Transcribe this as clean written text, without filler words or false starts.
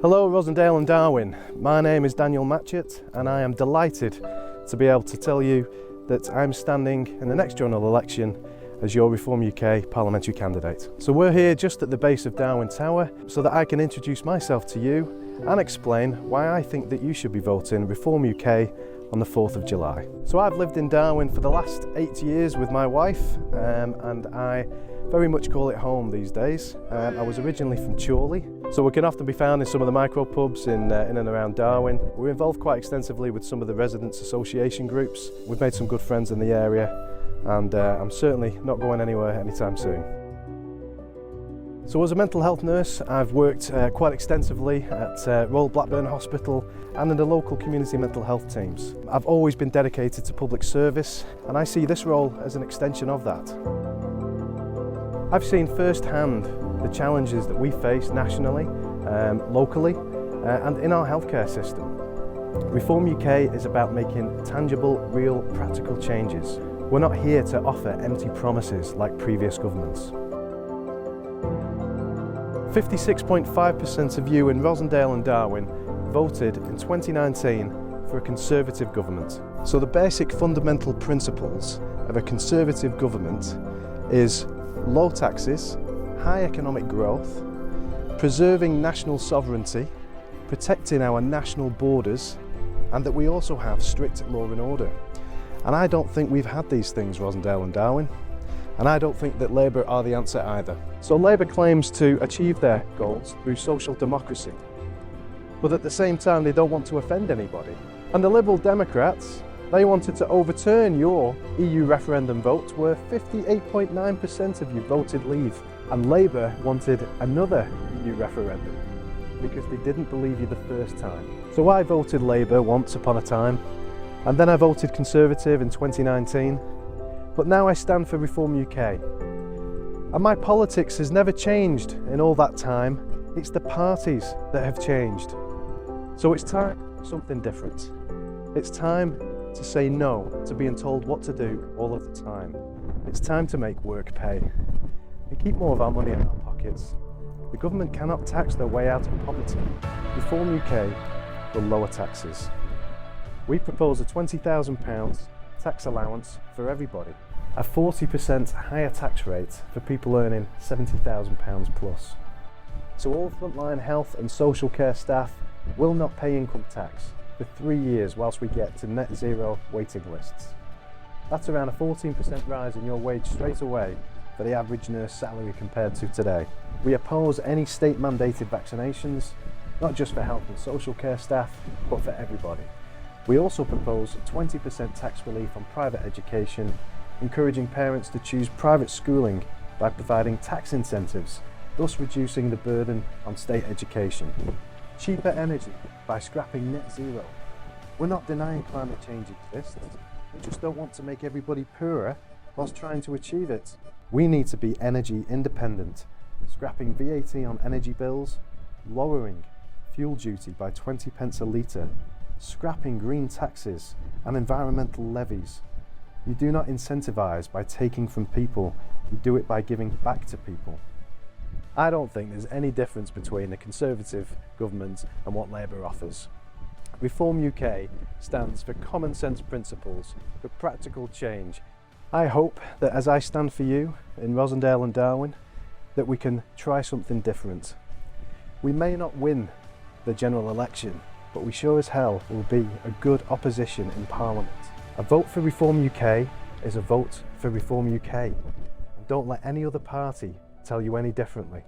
Hello Rossendale and Darwen, my name is Daniel Matchett and I am delighted to be able to tell you that I'm standing in the next general election as your Reform UK Parliamentary Candidate. So we're here just at the base of Darwen Tower so that I can introduce myself to you and explain why I think that you should be voting Reform UK on the 4th of July. So I've lived in Darwen for the last 8 years with my wife and I very much call it home these days. I was originally from Chorley, so we can often be found in some of the micro pubs in and around Darwen. We're involved quite extensively with some of the residents' association groups. We've made some good friends in the area and I'm certainly not going anywhere anytime soon. So as a mental health nurse, I've worked quite extensively at Royal Blackburn Hospital and in the local community mental health teams. I've always been dedicated to public service and I see this role as an extension of that. I've seen firsthand the challenges that we face nationally, locally and in our healthcare system. Reform UK is about making tangible, real, practical changes. We're not here to offer empty promises like previous governments. 56.5% of you in Rossendale and Darwen voted in 2019 for a Conservative government. So the basic fundamental principles of a Conservative government is low taxes, high economic growth, preserving national sovereignty, protecting our national borders, and that we also have strict law and order. And I don't think we've had these things, Rossendale and Darwen, and I don't think that Labour are the answer either. So Labour claims to achieve their goals through social democracy, but at the same time they don't want to offend anybody. And the Liberal Democrats, they wanted to overturn your EU referendum vote where 58.9% of you voted leave. And Labour wanted another EU referendum because they didn't believe you the first time. So I voted Labour once upon a time, and then I voted Conservative in 2019, but now I stand for Reform UK. And my politics has never changed in all that time. It's the parties that have changed. So it's time for something different. It's time to say no to being told what to do all of the time. It's time to make work pay and keep more of our money in our pockets. The government cannot tax their way out of poverty. Reform UK will lower taxes. We propose a £20,000 tax allowance for everybody, a 40% higher tax rate for people earning £70,000 plus. So all frontline health and social care staff will not pay income tax for 3 years whilst we get to net zero waiting lists. That's around a 14% rise in your wage straight away for the average nurse salary compared to today. We oppose any state mandated vaccinations, not just for health and social care staff, but for everybody. We also propose 20% tax relief on private education, encouraging parents to choose private schooling by providing tax incentives, thus reducing the burden on state education. Cheaper energy by scrapping net zero. We're not denying climate change exists, we just don't want to make everybody poorer whilst trying to achieve it. We need to be energy independent, scrapping VAT on energy bills, lowering fuel duty by 20 pence a litre, scrapping green taxes and environmental levies. You do not incentivise by taking from people, you do it by giving back to people. I don't think there's any difference between a Conservative government and what Labour offers. Reform UK stands for common sense principles, for practical change. I hope that as I stand for you in Rossendale and Darwen, that we can try something different. We may not win the general election, but we sure as hell will be a good opposition in Parliament. A vote for Reform UK is a vote for Reform UK. And don't let any other party tell you any differently.